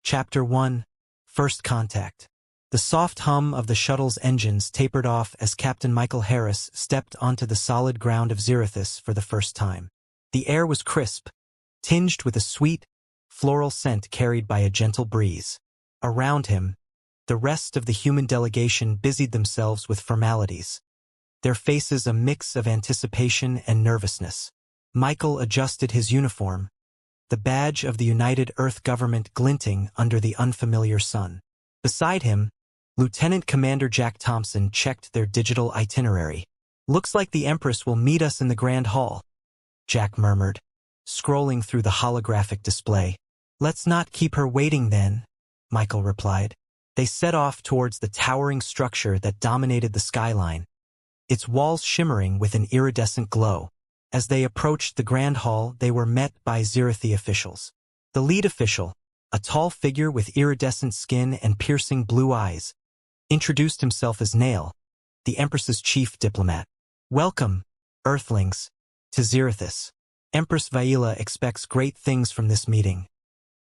Chapter 1. First Contact. The soft hum of the shuttle's engines tapered off as Captain Michael Harris stepped onto the solid ground of Zerithus for the first time. The air was crisp, tinged with a sweet, floral scent carried by a gentle breeze. Around him, the rest of the human delegation busied themselves with formalities, their faces a mix of anticipation and nervousness. Michael adjusted his uniform, the badge of the United Earth government glinting under the unfamiliar sun. Beside him, Lieutenant Commander Jack Thompson checked their digital itinerary. "Looks like the Empress will meet us in the Grand Hall," Jack murmured, scrolling through the holographic display. "Let's not keep her waiting then," Michael replied. They set off towards the towering structure that dominated the skyline, its walls shimmering with an iridescent glow. As they approached the Grand Hall, they were met by Zerithi officials. The lead official, a tall figure with iridescent skin and piercing blue eyes, introduced himself as Nail, the Empress's chief diplomat. "Welcome, Earthlings, to Zerithus. Empress Vaila expects great things from this meeting,"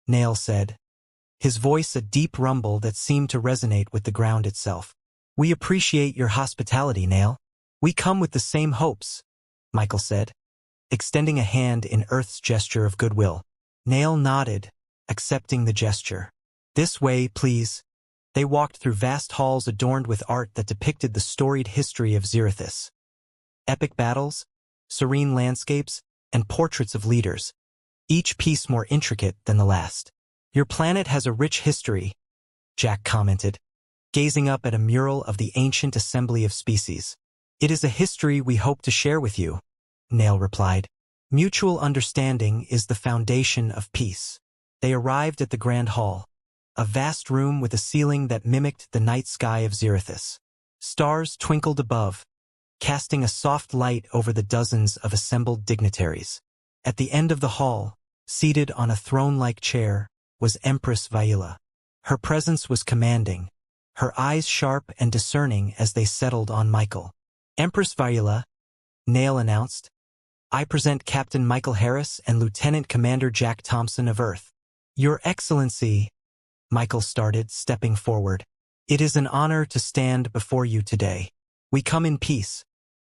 Nail said, his voice a deep rumble that seemed to resonate with the ground itself. "We appreciate your hospitality, Nail. We come with the same hopes," Michael said, extending a hand in Earth's gesture of goodwill. Nail nodded, accepting the gesture. "This way, please." They walked through vast halls adorned with art that depicted the storied history of Zerithus. Epic battles, serene landscapes, and portraits of leaders, each piece more intricate than the last. "Your planet has a rich history," Jack commented, gazing up at a mural of the ancient assembly of species. "It is a history we hope to share with you," Nail replied. "Mutual understanding is the foundation of peace." They arrived at the Grand Hall, a vast room with a ceiling that mimicked the night sky of Zerithus. Stars twinkled above, casting a soft light over the dozens of assembled dignitaries. At the end of the hall, seated on a throne-like chair, was Empress Vaila. Her presence was commanding, her eyes sharp and discerning as they settled on Michael. "Empress Vaila," Nail announced, "I present Captain Michael Harris and Lieutenant Commander Jack Thompson of Earth." "Your Excellency," Michael started, stepping forward. "It is an honor to stand before you today. We come in peace,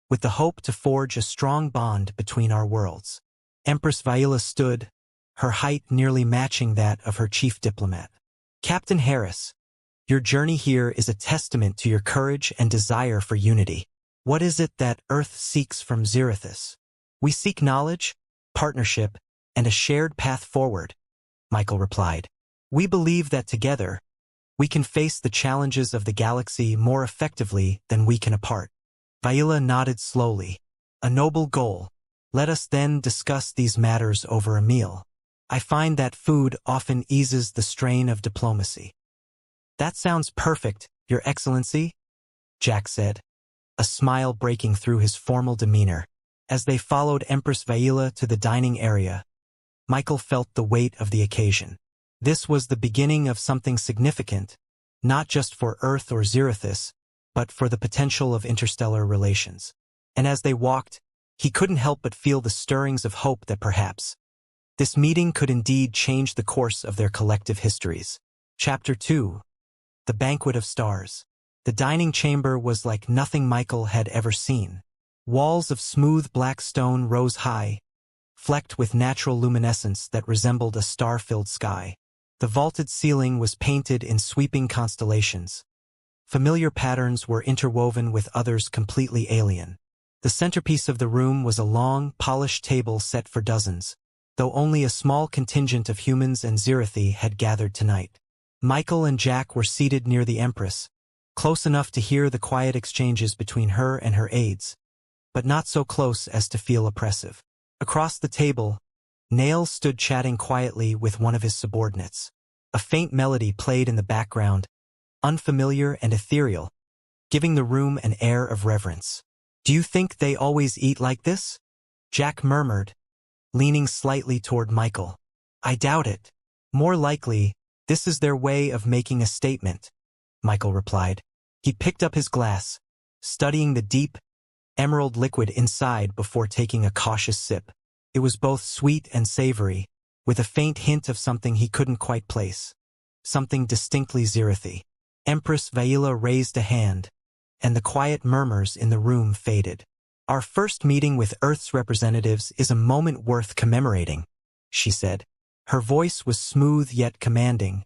with the hope to forge a strong bond between our worlds." Empress Vaila stood, her height nearly matching that of her chief diplomat. "Captain Harris, your journey here is a testament to your courage and desire for unity. What is it that Earth seeks from Zerithus?" "We seek knowledge, partnership, and a shared path forward," Michael replied. "We believe that together, we can face the challenges of the galaxy more effectively than we can apart." Vaila nodded slowly. "A noble goal. Let us then discuss these matters over a meal. I find that food often eases the strain of diplomacy." "That sounds perfect, Your Excellency," Jack said, a smile breaking through his formal demeanor. As they followed Empress Vaila to the dining area, Michael felt the weight of the occasion. This was the beginning of something significant, not just for Earth or Zerithus, but for the potential of interstellar relations. And as they walked, he couldn't help but feel the stirrings of hope that perhaps this meeting could indeed change the course of their collective histories. Chapter 2. The Banquet of Stars. The dining chamber was like nothing Michael had ever seen. Walls of smooth black stone rose high, flecked with natural luminescence that resembled a star-filled sky. The vaulted ceiling was painted in sweeping constellations. Familiar patterns were interwoven with others completely alien. The centerpiece of the room was a long, polished table set for dozens, though only a small contingent of humans and Zerithi had gathered tonight. Michael and Jack were seated near the Empress, close enough to hear the quiet exchanges between her and her aides, but not so close as to feel oppressive. Across the table, Nail stood chatting quietly with one of his subordinates. A faint melody played in the background, unfamiliar and ethereal, giving the room an air of reverence. "Do you think they always eat like this?" Jack murmured, leaning slightly toward Michael. "I doubt it. More likely, this is their way of making a statement," Michael replied. He picked up his glass, studying the deep, emerald liquid inside before taking a cautious sip. It was both sweet and savory, with a faint hint of something he couldn't quite place. something distinctly Zirithi. Empress Vaila raised a hand, and the quiet murmurs in the room faded. "Our first meeting with Earth's representatives is a moment worth commemorating," she said. Her voice was smooth yet commanding,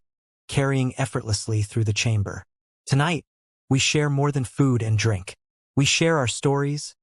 carrying effortlessly through the chamber. "Tonight, we share more than food and drink. We share our stories,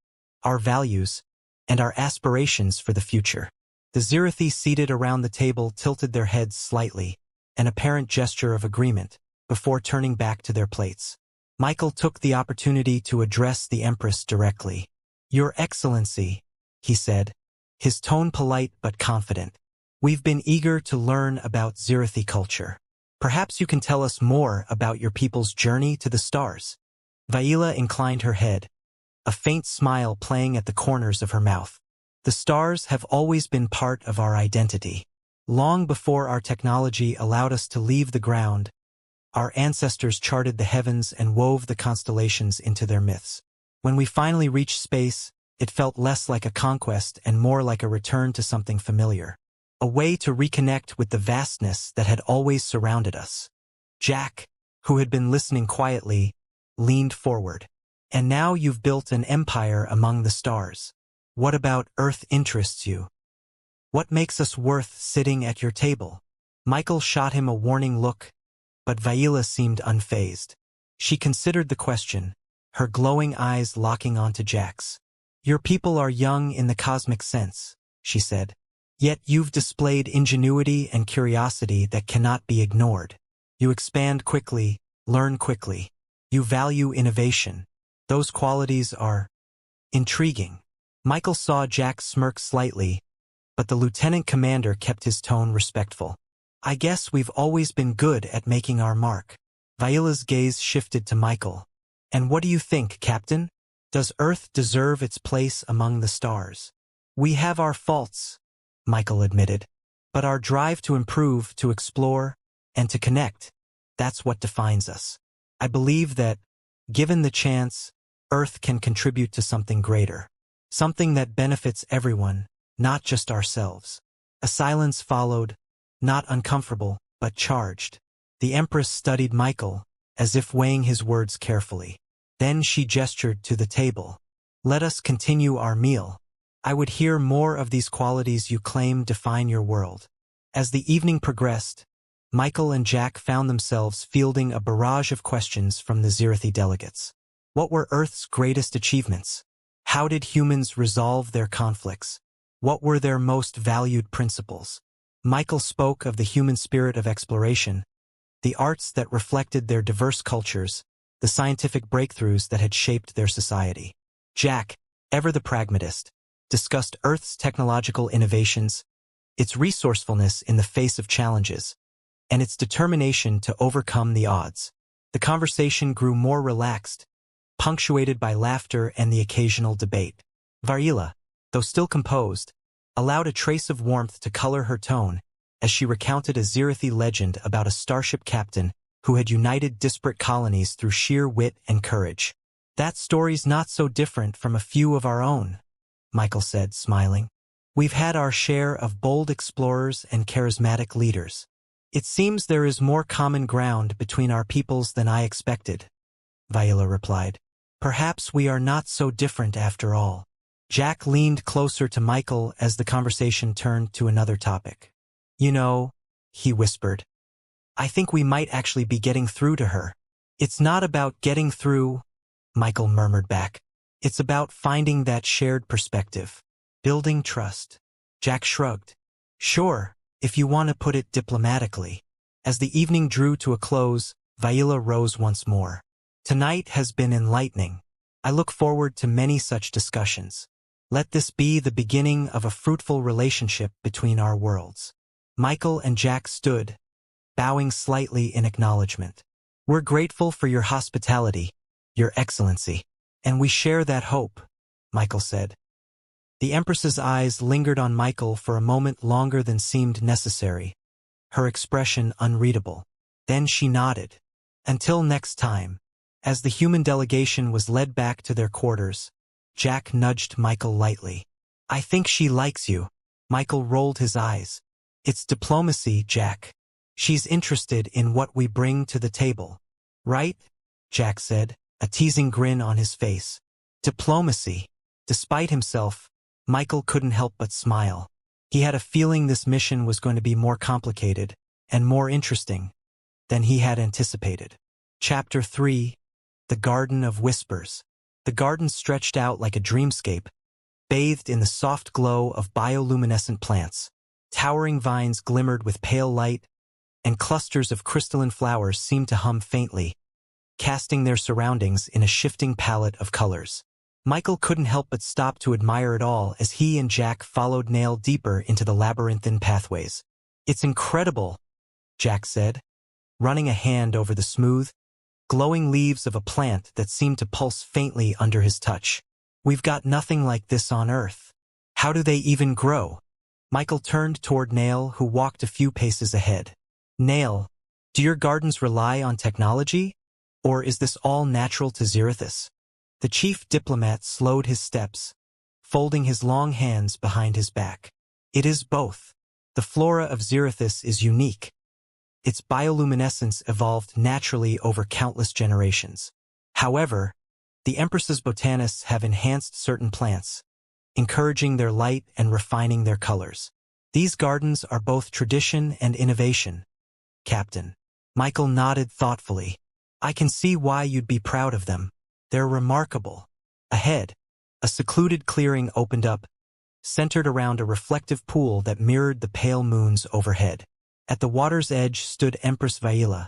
our values, and our aspirations for the future." The Zirithi seated around the table tilted their heads slightly, an apparent gesture of agreement, before turning back to their plates. Michael took the opportunity to address the Empress directly. "Your Excellency," he said, his tone polite but confident. "We've been eager to learn about Zirithi culture. Perhaps you can tell us more about your people's journey to the stars." Vaila inclined her head, a faint smile playing at the corners of her mouth. "The stars have always been part of our identity. Long before our technology allowed us to leave the ground, our ancestors charted the heavens and wove the constellations into their myths. When we finally reached space, it felt less like a conquest and more like a return to something familiar. A way to reconnect with the vastness that had always surrounded us." Jack, who had been listening quietly, leaned forward. "And now you've built an empire among the stars. What about Earth interests you? What makes us worth sitting at your table?" Michael shot him a warning look, but Vaila seemed unfazed. She considered the question, her glowing eyes locking onto Jack's. "Your people are young in the cosmic sense," she said. "Yet you've displayed ingenuity and curiosity that cannot be ignored. You expand quickly, learn quickly. You value innovation. Those qualities are intriguing." Michael saw Jack smirk slightly, but the lieutenant commander kept his tone respectful. "I guess we've always been good at making our mark." Vaila's gaze shifted to Michael. "And what do you think, Captain? Does Earth deserve its place among the stars?" "We have our faults," Michael admitted. "But our drive to improve, to explore, and to connect, that's what defines us. I believe that, given the chance, Earth can contribute to something greater. Something that benefits everyone, not just ourselves." A silence followed, not uncomfortable, but charged. The Empress studied Michael, as if weighing his words carefully. Then she gestured to the table. "Let us continue our meal. I would hear more of these qualities you claim define your world." As the evening progressed, Michael and Jack found themselves fielding a barrage of questions from the Zirithi delegates. What were Earth's greatest achievements? How did humans resolve their conflicts? What were their most valued principles? Michael spoke of the human spirit of exploration, the arts that reflected their diverse cultures, the scientific breakthroughs that had shaped their society. Jack, ever the pragmatist, discussed Earth's technological innovations, its resourcefulness in the face of challenges, and its determination to overcome the odds. The conversation grew more relaxed, punctuated by laughter and the occasional debate. Vaila, though still composed, allowed a trace of warmth to color her tone as she recounted a Zirithi legend about a starship captain who had united disparate colonies through sheer wit and courage. "That story's not so different from a few of our own," Michael said, smiling. "We've had our share of bold explorers and charismatic leaders. It seems there is more common ground between our peoples than I expected," Vaila replied. "Perhaps we are not so different after all." Jack leaned closer to Michael as the conversation turned to another topic. "You know," he whispered, "I think we might actually be getting through to her." "It's not about getting through," Michael murmured back. "It's about finding that shared perspective. Building trust." Jack shrugged. "Sure, if you want to put it diplomatically." As the evening drew to a close, Vaila rose once more. "Tonight has been enlightening. I look forward to many such discussions. Let this be the beginning of a fruitful relationship between our worlds." Michael and Jack stood, bowing slightly in acknowledgement. "We're grateful for your hospitality, Your Excellency, and we share that hope," Michael said. The Empress's eyes lingered on Michael for a moment longer than seemed necessary, her expression unreadable. Then she nodded. "Until next time." As the human delegation was led back to their quarters, Jack nudged Michael lightly. "I think she likes you." Michael rolled his eyes. "It's diplomacy, Jack. She's interested in what we bring to the table. Right? Jack said, a teasing grin on his face. Diplomacy. Despite himself, Michael couldn't help but smile. He had a feeling this mission was going to be more complicated and more interesting than he had anticipated. Chapter 3. The Garden of Whispers. The garden stretched out like a dreamscape, bathed in the soft glow of bioluminescent plants. Towering vines glimmered with pale light, and clusters of crystalline flowers seemed to hum faintly, casting their surroundings in a shifting palette of colors. Michael couldn't help but stop to admire it all as he and Jack followed Nail deeper into the labyrinthine pathways. It's incredible, Jack said, running a hand over the smooth, glowing leaves of a plant that seemed to pulse faintly under his touch. We've got nothing like this on Earth. How do they even grow? Michael turned toward Nail, who walked a few paces ahead. Nail, do your gardens rely on technology? Or is this all natural to Zirithus? The chief diplomat slowed his steps, folding his long hands behind his back. It is both. The flora of Zirithus is unique. Its bioluminescence evolved naturally over countless generations. However, the Empress's botanists have enhanced certain plants, encouraging their light and refining their colors. These gardens are both tradition and innovation, Captain. Michael nodded thoughtfully. I can see why you'd be proud of them. They're remarkable. Ahead, a secluded clearing opened up, centered around a reflective pool that mirrored the pale moons overhead. At the water's edge stood Empress Vaila,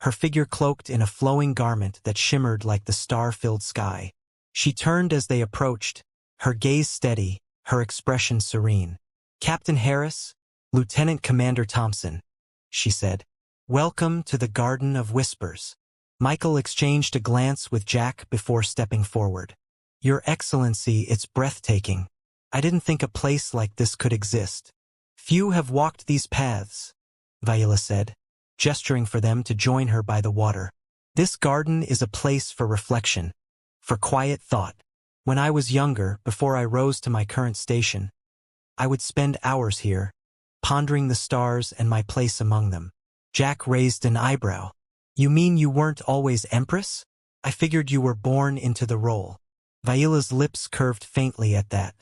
her figure cloaked in a flowing garment that shimmered like the star-filled sky. She turned as they approached, her gaze steady, her expression serene. Captain Harris, Lieutenant Commander Thompson, she said. Welcome to the Garden of Whispers. Michael exchanged a glance with Jack before stepping forward. Your Excellency, it's breathtaking. I didn't think a place like this could exist. Few have walked these paths, Vaila said, gesturing for them to join her by the water. This garden is a place for reflection, for quiet thought. When I was younger, before I rose to my current station, I would spend hours here, pondering the stars and my place among them. Jack raised an eyebrow. You mean you weren't always Empress? I figured you were born into the role. Vaila's lips curved faintly at that.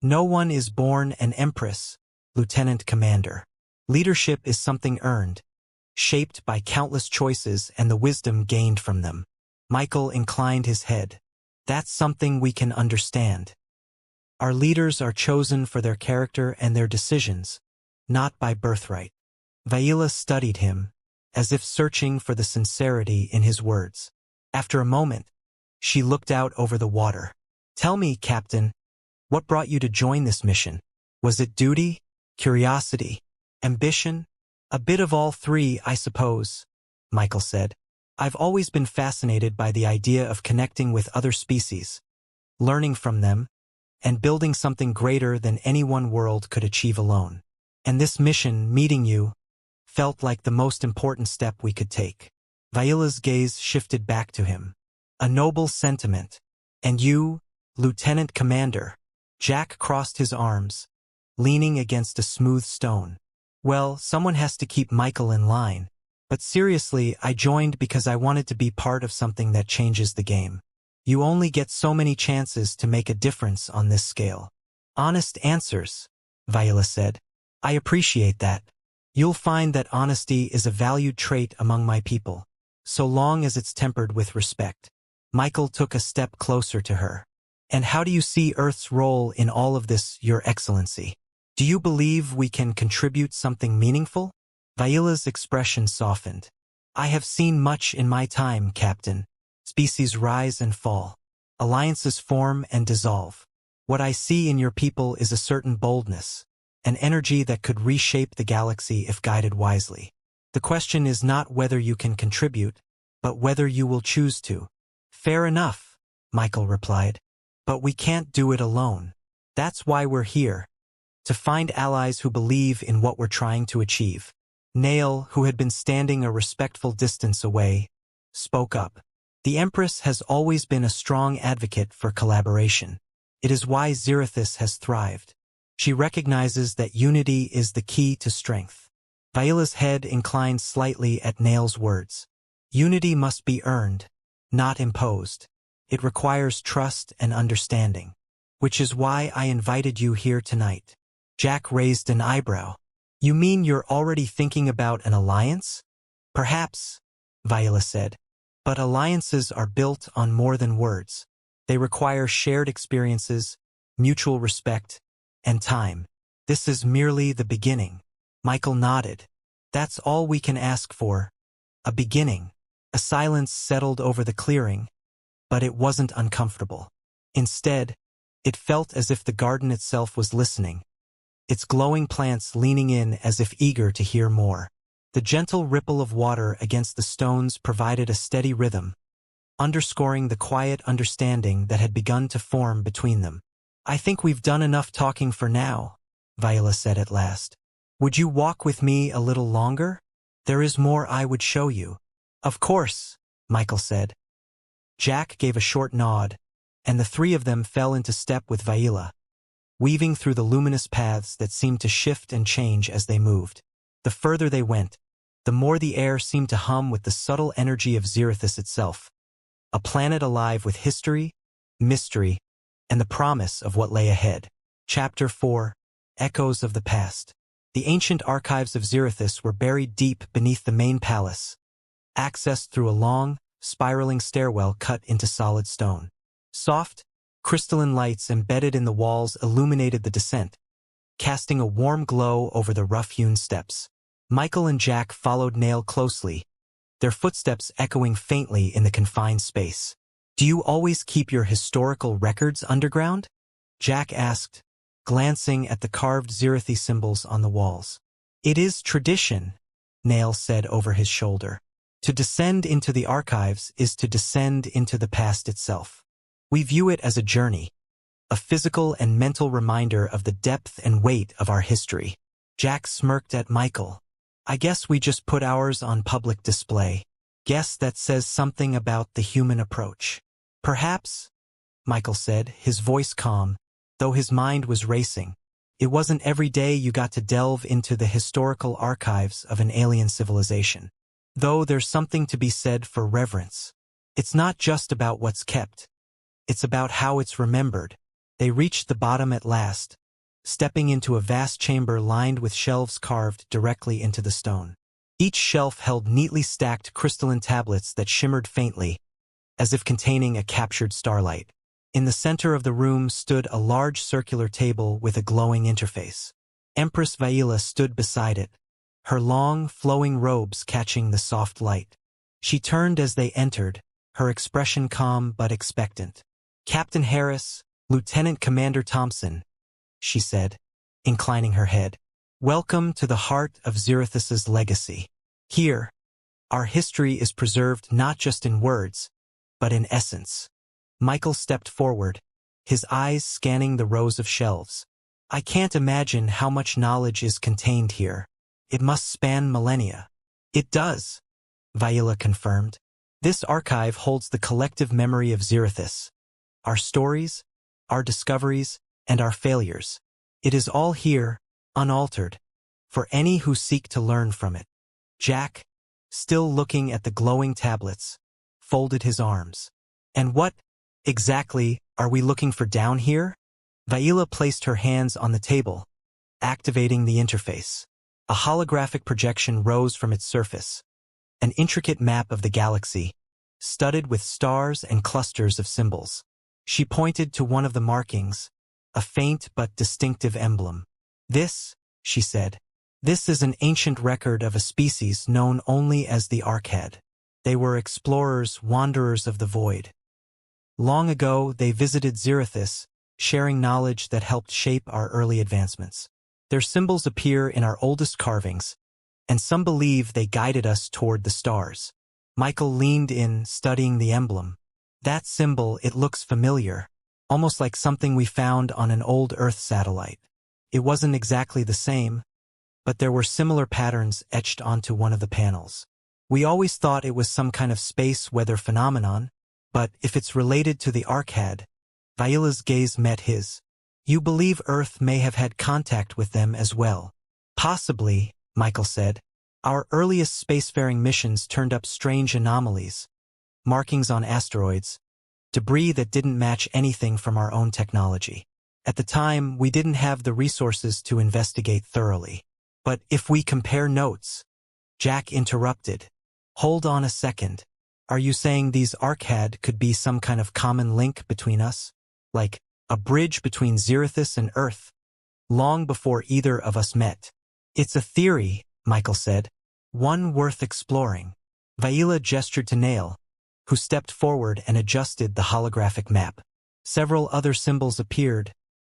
No one is born an Empress, Lieutenant Commander. Leadership is something earned, shaped by countless choices and the wisdom gained from them. Michael inclined his head. That's something we can understand. Our leaders are chosen for their character and their decisions, not by birthright. Vaila studied him, as if searching for the sincerity in his words. After a moment, she looked out over the water. Tell me, Captain, what brought you to join this mission? Was it duty, curiosity, ambition? A bit of all three, I suppose, Michael said. I've always been fascinated by the idea of connecting with other species, learning from them, and building something greater than any one world could achieve alone. And this mission, meeting you, felt like the most important step we could take. Vaila's gaze shifted back to him. A noble sentiment. And you, Lieutenant Commander? Jack crossed his arms, leaning against a smooth stone. Well, someone has to keep Michael in line. But seriously, I joined because I wanted to be part of something that changes the game. You only get so many chances to make a difference on this scale. Honest answers, Vaila said. I appreciate that. You'll find that honesty is a valued trait among my people, so long as it's tempered with respect. Michael took a step closer to her. And how do you see Earth's role in all of this, Your Excellency? Do you believe we can contribute something meaningful? Vaila's expression softened. I have seen much in my time, Captain. Species rise and fall. Alliances form and dissolve. What I see in your people is a certain boldness, an energy that could reshape the galaxy if guided wisely. The question is not whether you can contribute, but whether you will choose to. Fair enough, Michael replied. But we can't do it alone. That's why we're here. To find allies who believe in what we're trying to achieve. Nail, who had been standing a respectful distance away, spoke up. The Empress has always been a strong advocate for collaboration. It is why Zirithus has thrived. She recognizes that unity is the key to strength. Viola's head inclined slightly at Nail's words. Unity must be earned, not imposed. It requires trust and understanding. Which is why I invited you here tonight. Jack raised an eyebrow. You mean you're already thinking about an alliance? Perhaps, Viola said. But alliances are built on more than words. They require shared experiences, mutual respect, and time. This is merely the beginning. Michael nodded. That's all we can ask for. A beginning. A silence settled over the clearing, but it wasn't uncomfortable. Instead, it felt as if the garden itself was listening, its glowing plants leaning in as if eager to hear more. The gentle ripple of water against the stones provided a steady rhythm, underscoring the quiet understanding that had begun to form between them. I think we've done enough talking for now, Viola said at last. Would you walk with me a little longer? There is more I would show you. Of course, Michael said. Jack gave a short nod, and the three of them fell into step with Viola, weaving through the luminous paths that seemed to shift and change as they moved. The further they went, the more the air seemed to hum with the subtle energy of Zirithus itself, a planet alive with history, mystery, and the promise of what lay ahead. Chapter 4: Echoes of the Past. The ancient archives of Zirithus were buried deep beneath the main palace, accessed through a long, spiraling stairwell cut into solid stone. Soft, crystalline lights embedded in the walls illuminated the descent, casting a warm glow over the rough-hewn steps. Michael and Jack followed Nail closely, their footsteps echoing faintly in the confined space. Do you always keep your historical records underground? Jack asked, glancing at the carved Zirithi symbols on the walls. It is tradition, Nail said over his shoulder. To descend into the archives is to descend into the past itself. We view it as a journey, a physical and mental reminder of the depth and weight of our history. Jack smirked at Michael. I guess we just put ours on public display. Guess that says something about the human approach. Perhaps, Michael said, his voice calm, though his mind was racing. It wasn't every day you got to delve into the historical archives of an alien civilization. Though there's something to be said for reverence. It's not just about what's kept. It's about how it's remembered. They reached the bottom at last, stepping into a vast chamber lined with shelves carved directly into the stone. Each shelf held neatly stacked crystalline tablets that shimmered faintly, as if containing a captured starlight. In the center of the room stood a large circular table with a glowing interface. Empress Viola stood beside it, her long, flowing robes catching the soft light. She turned as they entered, her expression calm but expectant. Captain Harris, Lieutenant Commander Thompson, she said, inclining her head. Welcome to the heart of Zirithus's legacy. Here, our history is preserved not just in words, but in essence. Michael stepped forward, his eyes scanning the rows of shelves. I can't imagine how much knowledge is contained here. It must span millennia. It does, Viola confirmed. This archive holds the collective memory of Zirithus. Our stories, our discoveries, and our failures. It is all here, unaltered, for any who seek to learn from it. Jack, still looking at the glowing tablets, folded his arms. And what, exactly, are we looking for down here? Viola placed her hands on the table, activating the interface. A holographic projection rose from its surface, an intricate map of the galaxy, studded with stars and clusters of symbols. She pointed to one of the markings, a faint but distinctive emblem. This, she said, this is an ancient record of a species known only as the Archhead. They were explorers, wanderers of the void. Long ago, they visited Zirithus, sharing knowledge that helped shape our early advancements. Their symbols appear in our oldest carvings, and some believe they guided us toward the stars. Michael leaned in, studying the emblem. That symbol, it looks familiar, almost like something we found on an old Earth satellite. It wasn't exactly the same, but there were similar patterns etched onto one of the panels. We always thought it was some kind of space weather phenomenon, but if it's related to the Archhead, Viola's gaze met his. You believe Earth may have had contact with them as well. Possibly, Michael said. Our earliest spacefaring missions turned up strange anomalies, markings on asteroids, debris that didn't match anything from our own technology. At the time, we didn't have the resources to investigate thoroughly. But if we compare notes, Jack interrupted. Hold on a second. Are you saying these Arcad could be some kind of common link between us? Like a bridge between Zirithus and Earth, long before either of us met? It's a theory, Michael said. One worth exploring. Vaila gestured to Nail, who stepped forward and adjusted the holographic map. Several other symbols appeared,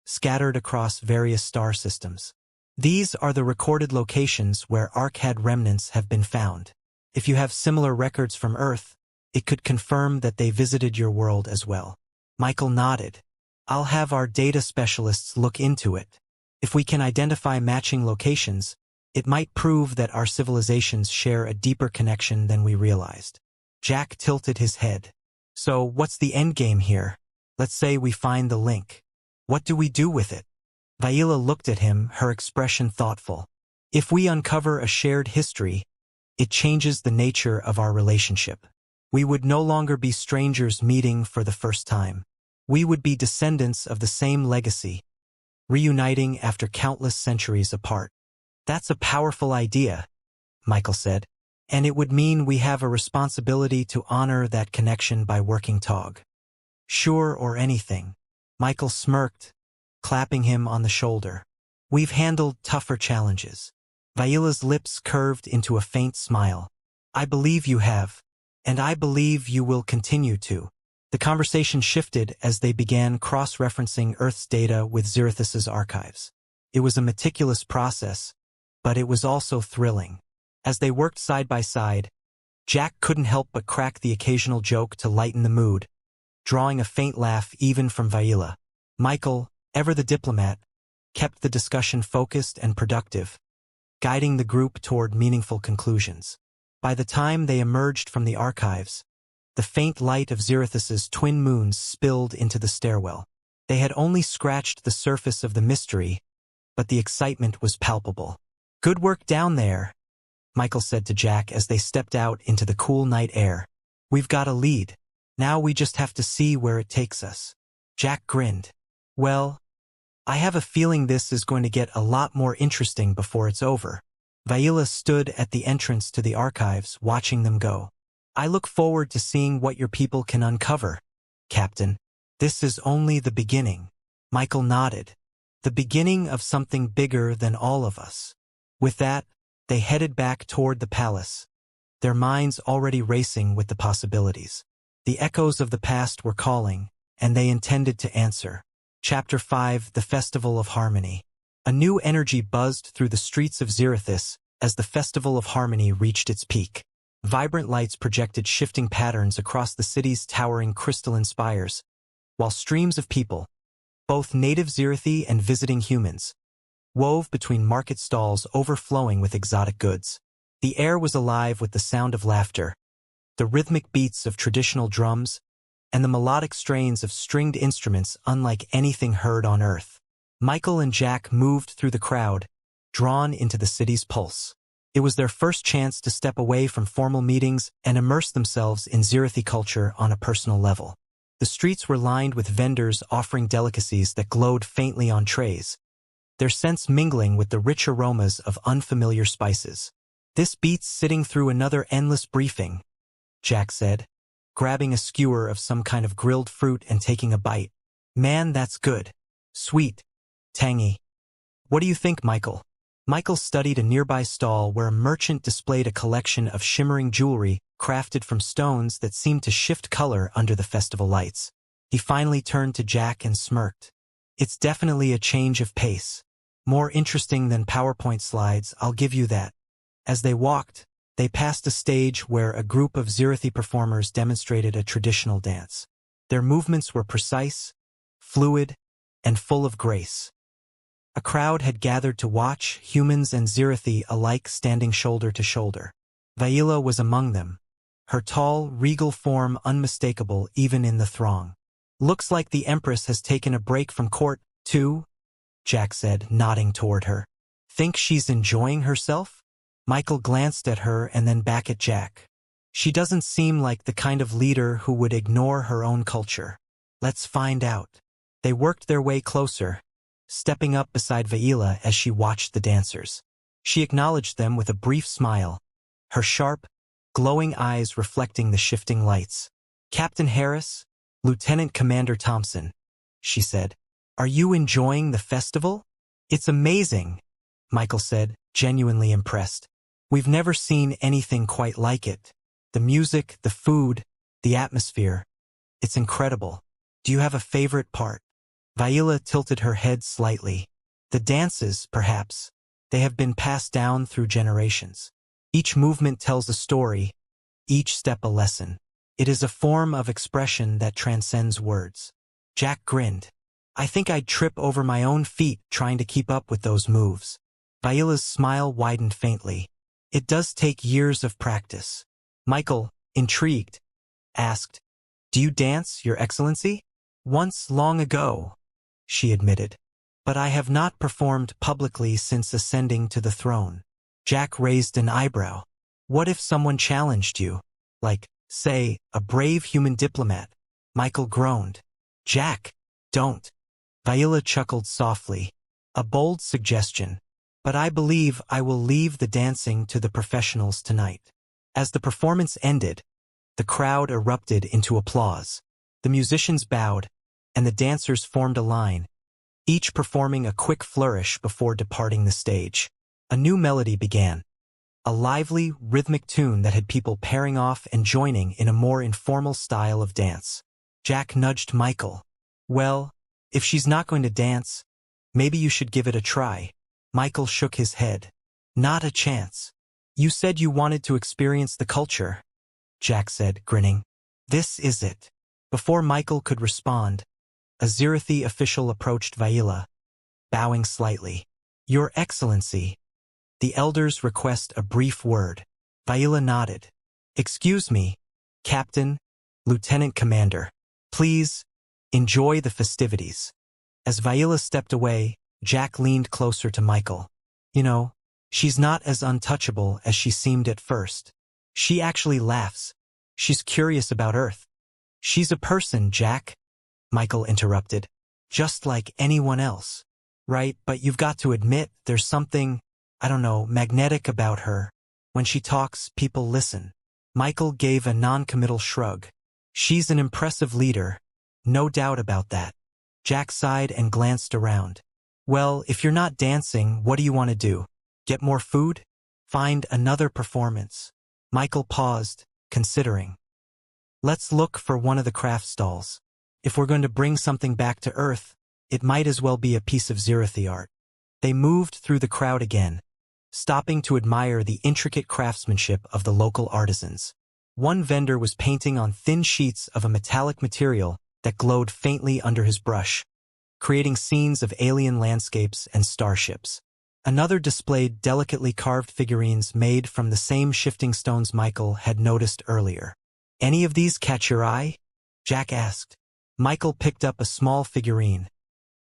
scattered across various star systems. These are the recorded locations where Arcad remnants have been found. If you have similar records from Earth, it could confirm that they visited your world as well. Michael nodded. I'll have our data specialists look into it. If we can identify matching locations, it might prove that our civilizations share a deeper connection than we realized. Jack tilted his head. So what's the endgame here? Let's say we find the link. What do we do with it? Vaila looked at him, her expression thoughtful. If we uncover a shared history, it changes the nature of our relationship. We would no longer be strangers meeting for the first time. We would be descendants of the same legacy, reuniting after countless centuries apart. That's a powerful idea, Michael said, and it would mean we have a responsibility to honor that connection by working Tog. Sure or anything. Michael smirked, clapping him on the shoulder. We've handled tougher challenges. Vaila's lips curved into a faint smile. I believe you have, and I believe you will continue to. The conversation shifted as they began cross-referencing Earth's data with Zirithus's archives. It was a meticulous process, but it was also thrilling. As they worked side by side, Jack couldn't help but crack the occasional joke to lighten the mood, drawing a faint laugh even from Vaila. Michael, ever the diplomat, kept the discussion focused and productive, guiding the group toward meaningful conclusions. By the time they emerged from the archives, the faint light of Zirithus's twin moons spilled into the stairwell. They had only scratched the surface of the mystery, but the excitement was palpable. Good work down there, Michael said to Jack as they stepped out into the cool night air. We've got a lead. Now we just have to see where it takes us. Jack grinned. Well, I have a feeling this is going to get a lot more interesting before it's over. Vaila stood at the entrance to the archives, watching them go. I look forward to seeing what your people can uncover, Captain. This is only the beginning. Michael nodded. The beginning of something bigger than all of us. With that, they headed back toward the palace, their minds already racing with the possibilities. The echoes of the past were calling, and they intended to answer. Chapter 5: The Festival of Harmony. A new energy buzzed through the streets of Zirithus as the Festival of Harmony reached its peak. Vibrant lights projected shifting patterns across the city's towering crystalline spires, while streams of people, both native Zirithi and visiting humans, wove between market stalls overflowing with exotic goods. The air was alive with the sound of laughter, the rhythmic beats of traditional drums, and the melodic strains of stringed instruments unlike anything heard on Earth. Michael and Jack moved through the crowd, drawn into the city's pulse. It was their first chance to step away from formal meetings and immerse themselves in Zirithi culture on a personal level. The streets were lined with vendors offering delicacies that glowed faintly on trays, their scents mingling with the rich aromas of unfamiliar spices. This beats sitting through another endless briefing, Jack said, grabbing a skewer of some kind of grilled fruit and taking a bite. Man, that's good. Sweet. Tangy. What do you think, Michael? Michael studied a nearby stall where a merchant displayed a collection of shimmering jewelry crafted from stones that seemed to shift color under the festival lights. He finally turned to Jack and smirked. It's definitely a change of pace. More interesting than PowerPoint slides, I'll give you that. As they walked, they passed a stage where a group of Zirithi performers demonstrated a traditional dance. Their movements were precise, fluid, and full of grace. A crowd had gathered to watch, humans and Zirithi alike standing shoulder to shoulder. Vaila was among them, her tall, regal form unmistakable even in the throng. Looks like the Empress has taken a break from court, too, Jack said, nodding toward her. Think she's enjoying herself? Michael glanced at her and then back at Jack. She doesn't seem like the kind of leader who would ignore her own culture. Let's find out. They worked their way closer, stepping up beside Vaila as she watched the dancers. She acknowledged them with a brief smile, her sharp, glowing eyes reflecting the shifting lights. "Captain Harris, Lieutenant Commander Thompson," she said. "Are you enjoying the festival?" "It's amazing," Michael said, genuinely impressed. "We've never seen anything quite like it. The music, the food, the atmosphere. It's incredible. Do you have a favorite part?" Vaila tilted her head slightly. "The dances, perhaps. They have been passed down through generations. Each movement tells a story, each step a lesson. It is a form of expression that transcends words." Jack grinned. "I think I'd trip over my own feet trying to keep up with those moves." Vaila's smile widened faintly. "It does take years of practice." Michael, intrigued, asked, "Do you dance, Your Excellency?" "Once long ago," she admitted. "But I have not performed publicly since ascending to the throne." Jack raised an eyebrow. "What if someone challenged you? Like, say, a brave human diplomat?" Michael groaned. "Jack, don't." Vaila chuckled softly. "A bold suggestion. But I believe I will leave the dancing to the professionals tonight." As the performance ended, the crowd erupted into applause. The musicians bowed, and the dancers formed a line, each performing a quick flourish before departing the stage. A new melody began, a lively, rhythmic tune that had people pairing off and joining in a more informal style of dance. Jack nudged Michael. "Well, if she's not going to dance, maybe you should give it a try." Michael shook his head. "Not a chance." "You said you wanted to experience the culture," Jack said, grinning. "This is it." Before Michael could respond, a Zirathi official approached Vaila, bowing slightly. "Your Excellency, the elders request a brief word." Vaila nodded. "Excuse me, Captain, Lieutenant Commander. Please, enjoy the festivities." As Vaila stepped away, Jack leaned closer to Michael. "You know, she's not as untouchable as she seemed at first. She actually laughs. She's curious about Earth." "She's a person, Jack," Michael interrupted. "Just like anyone else." "Right, but you've got to admit there's something, I don't know, magnetic about her. When she talks, people listen." Michael gave a non-committal shrug. "She's an impressive leader, no doubt about that." Jack sighed and glanced around. "Well, if you're not dancing, what do you want to do? Get more food? Find another performance?" Michael paused, considering. "Let's look for one of the craft stalls. If we're going to bring something back to Earth, it might as well be a piece of Zirathi art." They moved through the crowd again, stopping to admire the intricate craftsmanship of the local artisans. One vendor was painting on thin sheets of a metallic material that glowed faintly under his brush, creating scenes of alien landscapes and starships. Another displayed delicately carved figurines made from the same shifting stones Michael had noticed earlier. "Any of these catch your eye?" Jack asked. Michael picked up a small figurine,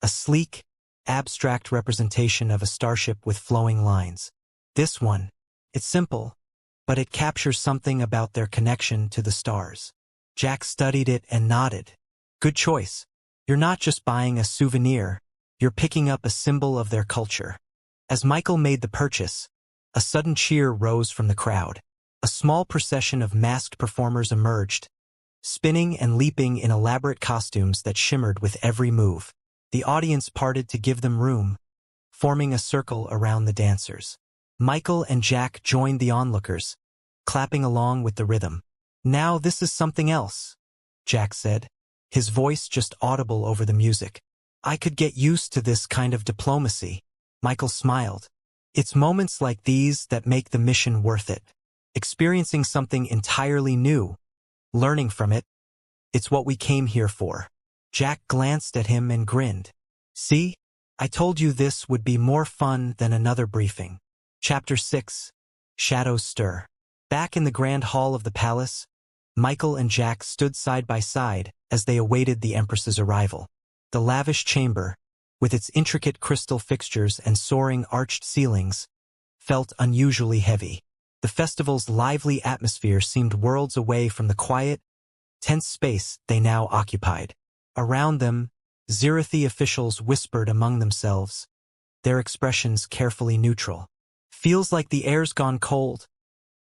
a sleek, abstract representation of a starship with flowing lines. "This one. It's simple, but it captures something about their connection to the stars." Jack studied it and nodded. "Good choice. You're not just buying a souvenir, you're picking up a symbol of their culture." As Michael made the purchase, a sudden cheer rose from the crowd. A small procession of masked performers emerged, spinning and leaping in elaborate costumes that shimmered with every move. The audience parted to give them room, forming a circle around the dancers. Michael and Jack joined the onlookers, clapping along with the rhythm. "Now this is something else," Jack said, his voice just audible over the music. "I could get used to this kind of diplomacy." Michael smiled. "It's moments like these that make the mission worth it. Experiencing something entirely new, learning from it, it's what we came here for." Jack glanced at him and grinned. "See? I told you this would be more fun than another briefing." Chapter 6. Shadows Stir. Back in the grand hall of the palace, Michael and Jack stood side by side as they awaited the Empress's arrival. The lavish chamber, with its intricate crystal fixtures and soaring arched ceilings, felt unusually heavy. The festival's lively atmosphere seemed worlds away from the quiet, tense space they now occupied. Around them, Zirathi officials whispered among themselves, their expressions carefully neutral. "Feels like the air's gone cold,"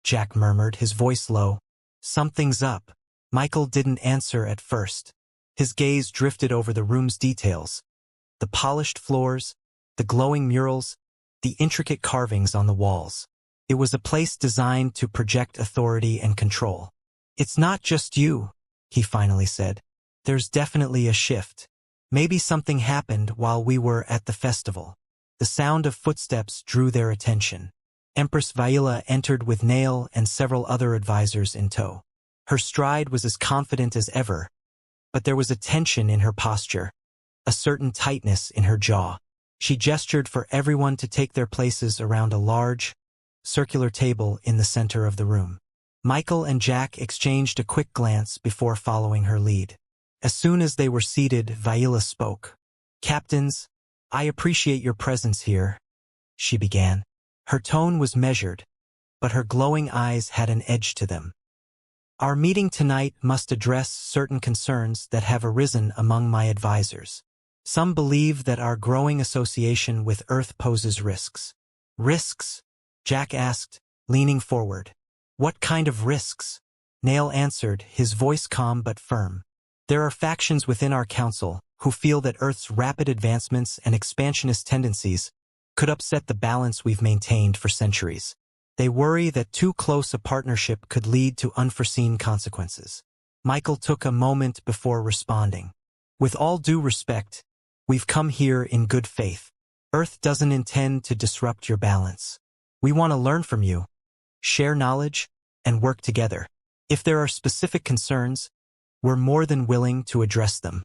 Jack murmured, his voice low. "Something's up." Michael didn't answer at first. His gaze drifted over the room's details. The polished floors, the glowing murals, the intricate carvings on the walls. It was a place designed to project authority and control. "It's not just you," he finally said. "There's definitely a shift. Maybe something happened while we were at the festival." The sound of footsteps drew their attention. Empress Vaila entered with Nail and several other advisors in tow. Her stride was as confident as ever, but there was a tension in her posture, a certain tightness in her jaw. She gestured for everyone to take their places around a large, circular table in the center of the room. Michael and Jack exchanged a quick glance before following her lead. As soon as they were seated, Vaila spoke. "Captains, I appreciate your presence here," she began. Her tone was measured, but her glowing eyes had an edge to them. "Our meeting tonight must address certain concerns that have arisen among my advisors. Some believe that our growing association with Earth poses risks." "Risks?" Jack asked, leaning forward. "What kind of risks?" Nail answered, his voice calm but firm. "There are factions within our council who feel that Earth's rapid advancements and expansionist tendencies could upset the balance we've maintained for centuries. They worry that too close a partnership could lead to unforeseen consequences." Michael took a moment before responding. "With all due respect, we've come here in good faith. Earth doesn't intend to disrupt your balance. We want to learn from you, share knowledge, and work together. If there are specific concerns, we're more than willing to address them."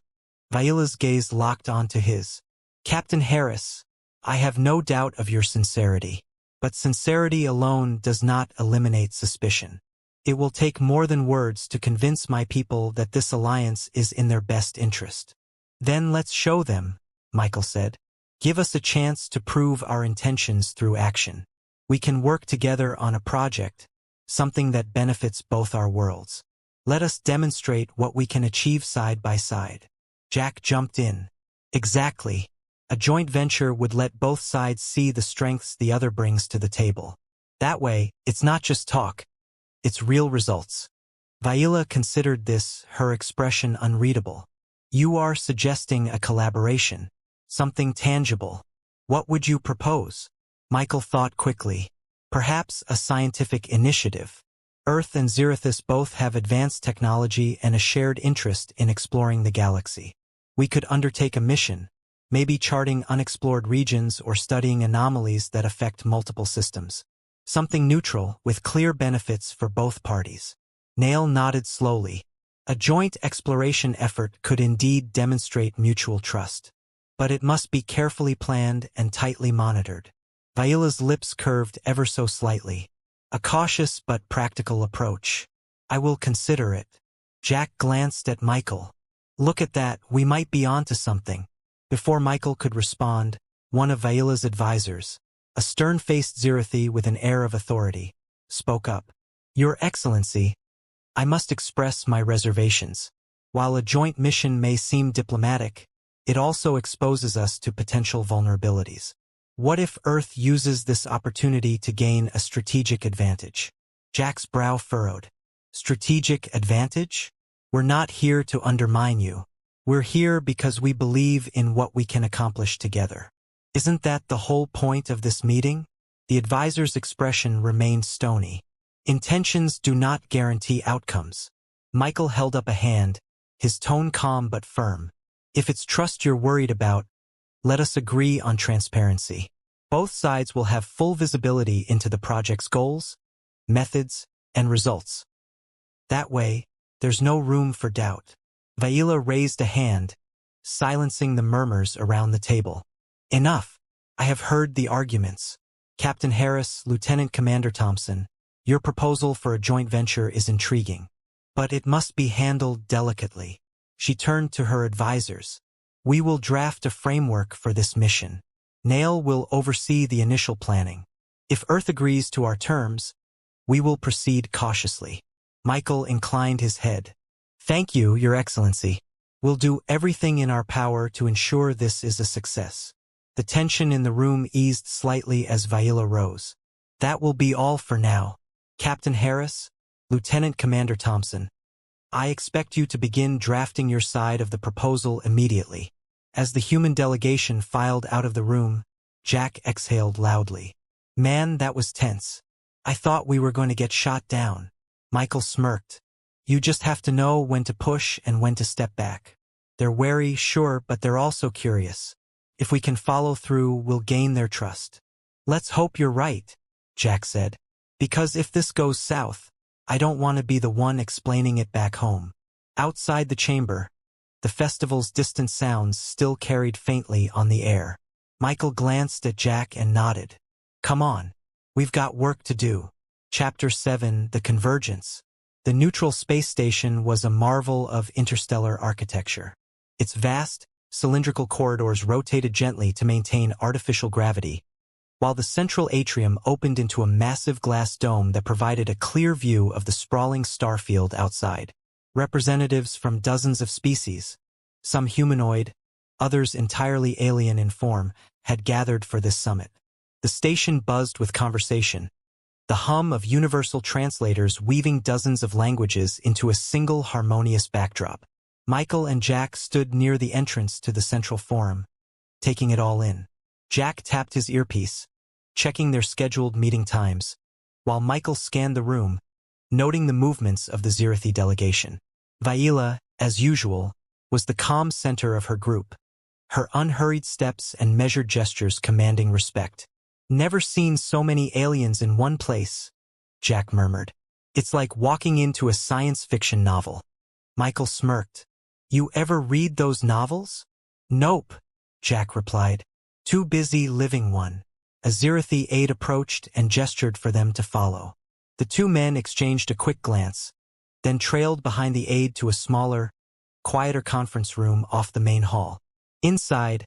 Vaila's gaze locked onto his. "Captain Harris, I have no doubt of your sincerity. But sincerity alone does not eliminate suspicion. It will take more than words to convince my people that this alliance is in their best interest." "Then let's show them," Michael said. "Give us a chance to prove our intentions through action. We can work together on a project, something that benefits both our worlds. Let us demonstrate what we can achieve side by side." Jack jumped in. "Exactly. A joint venture would let both sides see the strengths the other brings to the table. That way, it's not just talk, it's real results." Vaila considered this, her expression unreadable. "You are suggesting a collaboration, something tangible. What would you propose?" Michael thought quickly. "Perhaps a scientific initiative. Earth and Zirathis both have advanced technology and a shared interest in exploring the galaxy. We could undertake a mission, maybe charting unexplored regions or studying anomalies that affect multiple systems. Something neutral, with clear benefits for both parties." Nail nodded slowly. "A joint exploration effort could indeed demonstrate mutual trust. But it must be carefully planned and tightly monitored." Vaila's lips curved ever so slightly. "A cautious but practical approach. I will consider it." Jack glanced at Michael. "Look at that, we might be onto something." Before Michael could respond, one of Vaila's advisors, a stern-faced Zirathi with an air of authority, spoke up. "Your Excellency, I must express my reservations. While a joint mission may seem diplomatic, it also exposes us to potential vulnerabilities. What if Earth uses this opportunity to gain a strategic advantage?" Jack's brow furrowed. "Strategic advantage? We're not here to undermine you. We're here because we believe in what we can accomplish together. Isn't that the whole point of this meeting?" The advisor's expression remained stony. "Intentions do not guarantee outcomes." Michael held up a hand, his tone calm but firm. "If it's trust you're worried about, let us agree on transparency. Both sides will have full visibility into the project's goals, methods, and results. That way, there's no room for doubt." Vaila raised a hand, silencing the murmurs around the table. "Enough. I have heard the arguments. Captain Harris, Lieutenant Commander Thompson, your proposal for a joint venture is intriguing. But it must be handled delicately." She turned to her advisors. "We will draft a framework for this mission. Nail will oversee the initial planning. If Earth agrees to our terms, we will proceed cautiously. Michael inclined his head. Thank you, Your Excellency. We'll do everything in our power to ensure this is a success. The tension in the room eased slightly as Vaila rose. That will be all for now. Captain Harris, Lieutenant Commander Thompson, I expect you to begin drafting your side of the proposal immediately. As the human delegation filed out of the room, Jack exhaled loudly. Man, that was tense. I thought we were going to get shot down. Michael smirked. You just have to know when to push and when to step back. They're wary, sure, but they're also curious. If we can follow through, we'll gain their trust. Let's hope you're right, Jack said. Because if this goes south, I don't want to be the one explaining it back home. Outside the chamber, the festival's distant sounds still carried faintly on the air. Michael glanced at Jack and nodded. Come on. We've got work to do. Chapter 7, The Convergence. The neutral space station was a marvel of interstellar architecture. Its vast, cylindrical corridors rotated gently to maintain artificial gravity, while the central atrium opened into a massive glass dome that provided a clear view of the sprawling starfield outside. Representatives from dozens of species, some humanoid, others entirely alien in form, had gathered for this summit. The station buzzed with conversation, the hum of universal translators weaving dozens of languages into a single harmonious backdrop. Michael and Jack stood near the entrance to the central forum, taking it all in. Jack tapped his earpiece, checking their scheduled meeting times, while Michael scanned the room, noting the movements of the Zirathi delegation. Vaila, as usual, was the calm center of her group, her unhurried steps and measured gestures commanding respect. Never seen so many aliens in one place, Jack murmured. It's like walking into a science fiction novel. Michael smirked. You ever read those novels? Nope, Jack replied. Too busy living one. A Zirathi aide approached and gestured for them to follow. The two men exchanged a quick glance, then trailed behind the aide to a smaller, quieter conference room off the main hall. Inside,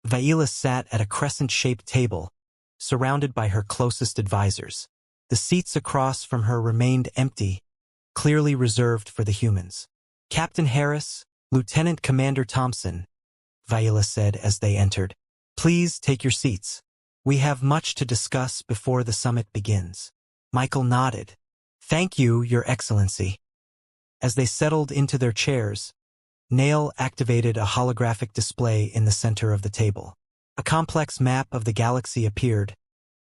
Vaila sat at a crescent-shaped table, surrounded by her closest advisors. The seats across from her remained empty, clearly reserved for the humans. Captain Harris, Lieutenant Commander Thompson, Vaila said as they entered. Please take your seats. We have much to discuss before the summit begins. Michael nodded. Thank you, Your Excellency. As they settled into their chairs, Nail activated a holographic display in the center of the table. A complex map of the galaxy appeared,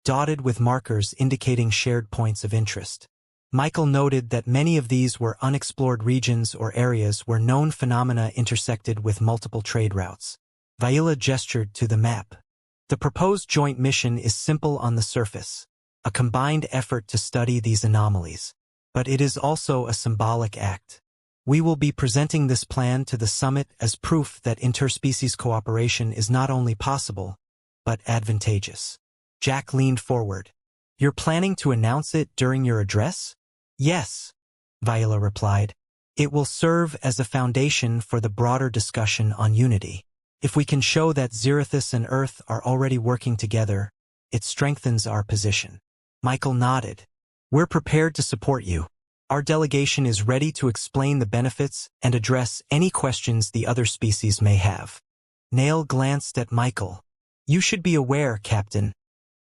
dotted with markers indicating shared points of interest. Michael noted that many of these were unexplored regions or areas where known phenomena intersected with multiple trade routes. Vaila gestured to the map. The proposed joint mission is simple on the surface, a combined effort to study these anomalies. But it is also a symbolic act. We will be presenting this plan to the summit as proof that interspecies cooperation is not only possible, but advantageous. Jack leaned forward. You're planning to announce it during your address? Yes, Vaila replied. It will serve as a foundation for the broader discussion on unity. If we can show that Zirathis and Earth are already working together, it strengthens our position. Michael nodded. We're prepared to support you. Our delegation is ready to explain the benefits and address any questions the other species may have. Nail glanced at Michael. You should be aware, Captain,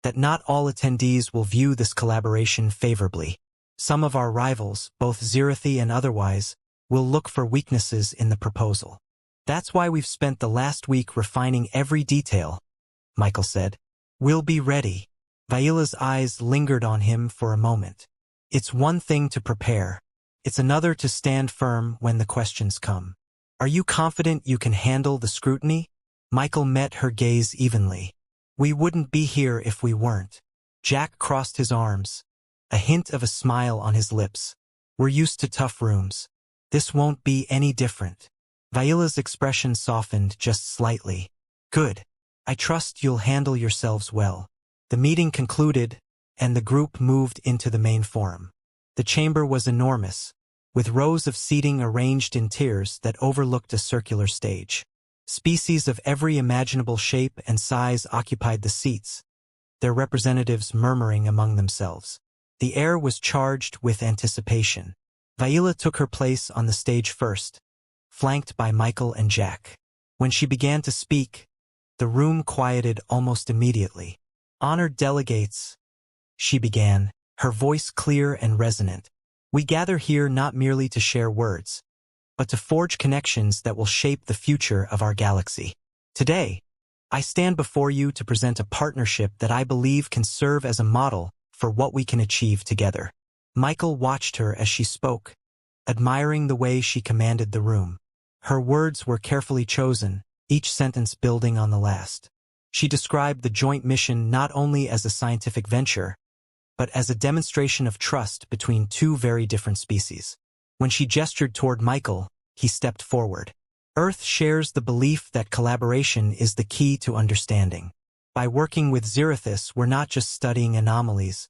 that not all attendees will view this collaboration favorably. Some of our rivals, both Zirathi and otherwise, will look for weaknesses in the proposal. That's why we've spent the last week refining every detail, Michael said. We'll be ready. Vaila's eyes lingered on him for a moment. It's one thing to prepare. It's another to stand firm when the questions come. Are you confident you can handle the scrutiny? Michael met her gaze evenly. We wouldn't be here if we weren't. Jack crossed his arms, a hint of a smile on his lips. We're used to tough rooms. This won't be any different. Vaila's expression softened just slightly. Good. I trust you'll handle yourselves well. The meeting concluded, and the group moved into the main forum. The chamber was enormous, with rows of seating arranged in tiers that overlooked a circular stage. Species of every imaginable shape and size occupied the seats, their representatives murmuring among themselves. The air was charged with anticipation. Vaila took her place on the stage first, flanked by Michael and Jack. When she began to speak, the room quieted almost immediately. "Honored delegates," she began, her voice clear and resonant. "We gather here not merely to share words, but to forge connections that will shape the future of our galaxy. Today, I stand before you to present a partnership that I believe can serve as a model for what we can achieve together." Michael watched her as she spoke, admiring the way she commanded the room. Her words were carefully chosen, each sentence building on the last. She described the joint mission not only as a scientific venture, but as a demonstration of trust between two very different species. When she gestured toward Michael, he stepped forward. "Earth shares the belief that collaboration is the key to understanding. By working with Zirithus, we're not just studying anomalies.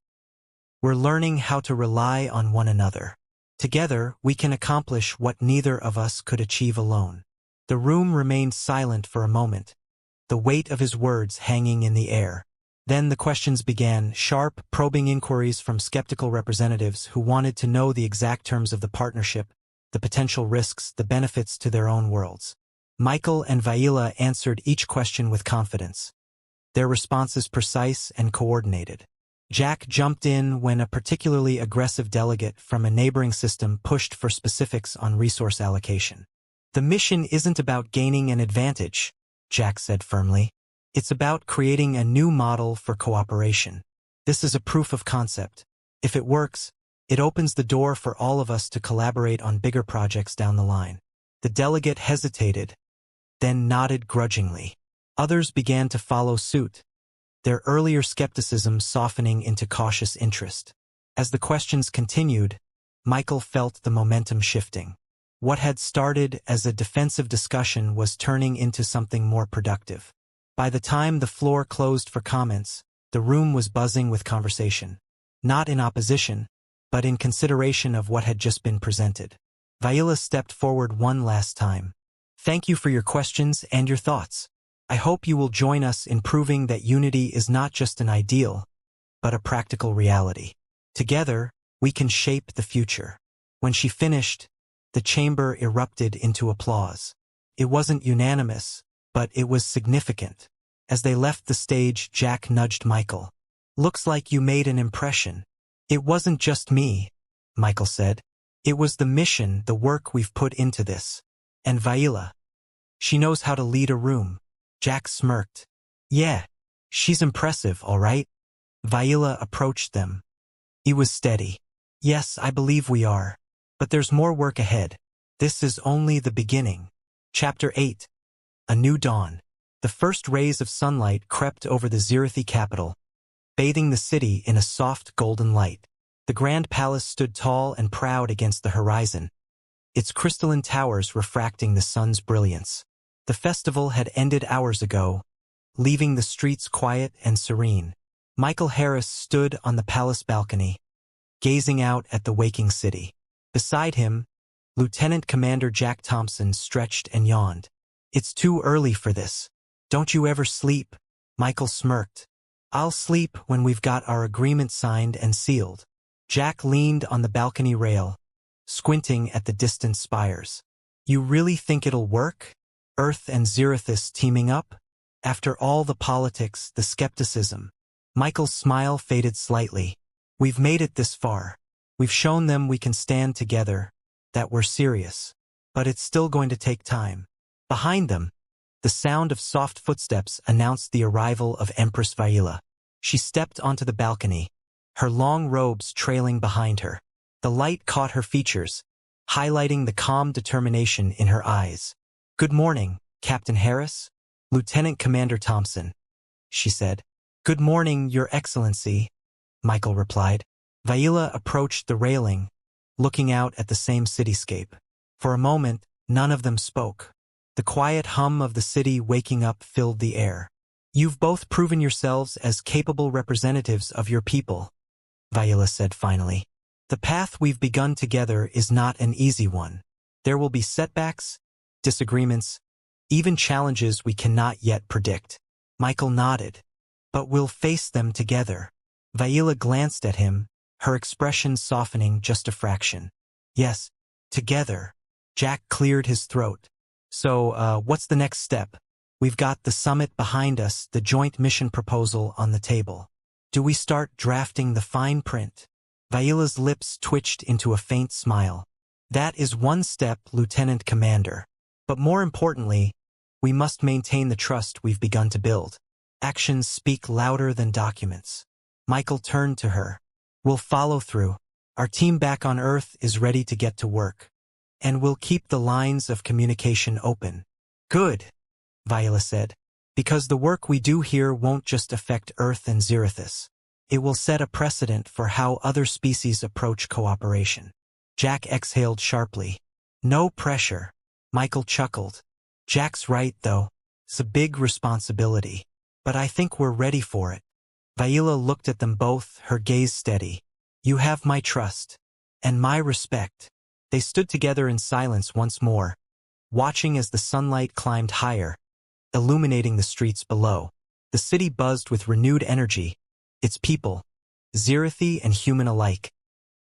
We're learning how to rely on one another. Together, we can accomplish what neither of us could achieve alone." The room remained silent for a moment, the weight of his words hanging in the air. Then the questions began, sharp, probing inquiries from skeptical representatives who wanted to know the exact terms of the partnership, the potential risks, the benefits to their own worlds. Michael and Vaila answered each question with confidence, their responses precise and coordinated. Jack jumped in when a particularly aggressive delegate from a neighboring system pushed for specifics on resource allocation. "The mission isn't about gaining an advantage," Jack said firmly. "It's about creating a new model for cooperation. This is a proof of concept. If it works, it opens the door for all of us to collaborate on bigger projects down the line." The delegate hesitated, then nodded grudgingly. Others began to follow suit, their earlier skepticism softening into cautious interest. As the questions continued, Michael felt the momentum shifting. What had started as a defensive discussion was turning into something more productive. By the time the floor closed for comments, the room was buzzing with conversation. Not in opposition, but in consideration of what had just been presented. Vaila stepped forward one last time. "Thank you for your questions and your thoughts. I hope you will join us in proving that unity is not just an ideal, but a practical reality. Together, we can shape the future." When she finished, the chamber erupted into applause. It wasn't unanimous, but it was significant. As they left the stage, Jack nudged Michael. "Looks like you made an impression." "It wasn't just me," Michael said. "It was the mission, the work we've put into this. And Vaila. She knows how to lead a room." Jack smirked. "Yeah, she's impressive, all right." Vaila approached them. He was steady. "Yes, I believe we are. But there's more work ahead. This is only the beginning." Chapter 8. A New Dawn. The first rays of sunlight crept over the Zirithi capital, bathing the city in a soft golden light. The grand palace stood tall and proud against the horizon, its crystalline towers refracting the sun's brilliance. The festival had ended hours ago, leaving the streets quiet and serene. Michael Harris stood on the palace balcony, gazing out at the waking city. Beside him, Lieutenant Commander Jack Thompson stretched and yawned. "It's too early for this. Don't you ever sleep?" Michael smirked. "I'll sleep when we've got our agreement signed and sealed." Jack leaned on the balcony rail, squinting at the distant spires. "You really think it'll work? Earth and Zirithus teaming up? After all the politics, the skepticism." Michael's smile faded slightly. "We've made it this far. We've shown them we can stand together, that we're serious. But it's still going to take time." Behind them, the sound of soft footsteps announced the arrival of Empress Vaila. She stepped onto the balcony, her long robes trailing behind her. The light caught her features, highlighting the calm determination in her eyes. "Good morning, Captain Harris, Lieutenant Commander Thompson," she said. "Good morning, Your Excellency," Michael replied. Vaila approached the railing, looking out at the same cityscape. For a moment, none of them spoke. The quiet hum of the city waking up filled the air. "You've both proven yourselves as capable representatives of your people," Vaila said finally. "The path we've begun together is not an easy one. There will be setbacks, disagreements, even challenges we cannot yet predict." Michael nodded. But we'll face them together. Viola glanced at him, her expression softening just a fraction. Yes, together. Jack cleared his throat. So, what's the next step? We've got the summit behind us, the joint mission proposal on the table. Do we start drafting the fine print? Viola's lips twitched into a faint smile. That is one step, Lieutenant Commander. But more importantly, we must maintain the trust we've begun to build. Actions speak louder than documents. Michael turned to her. We'll follow through. Our team back on Earth is ready to get to work. And we'll keep the lines of communication open. Good, Viola said. Because the work we do here won't just affect Earth and Zerithus. It will set a precedent for how other species approach cooperation. Jack exhaled sharply. No pressure. Michael chuckled. Jack's right, though. It's a big responsibility. But I think we're ready for it. Viola looked at them both, her gaze steady. You have my trust. And my respect. They stood together in silence once more, watching as the sunlight climbed higher, illuminating the streets below. The city buzzed with renewed energy, its people, Zerithi and human alike,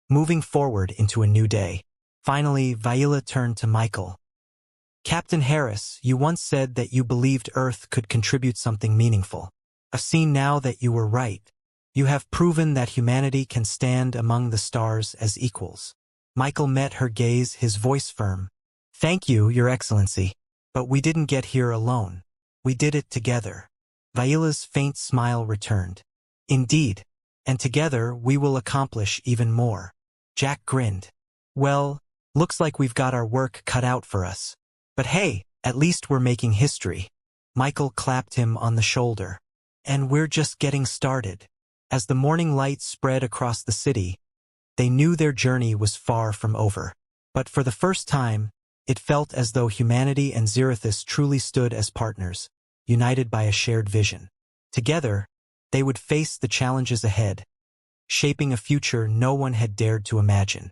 moving forward into a new day. Finally, Viola turned to Michael. Captain Harris, you once said that you believed Earth could contribute something meaningful. I've seen now that you were right. You have proven that humanity can stand among the stars as equals. Michael met her gaze, his voice firm. Thank you, Your Excellency. But we didn't get here alone. We did it together. Viola's faint smile returned. Indeed. And together we will accomplish even more. Jack grinned. Well, looks like we've got our work cut out for us. But hey, at least we're making history. Michael clapped him on the shoulder. And we're just getting started. As the morning light spread across the city, they knew their journey was far from over. But for the first time, it felt as though humanity and Zerithus truly stood as partners, united by a shared vision. Together, they would face the challenges ahead, shaping a future no one had dared to imagine.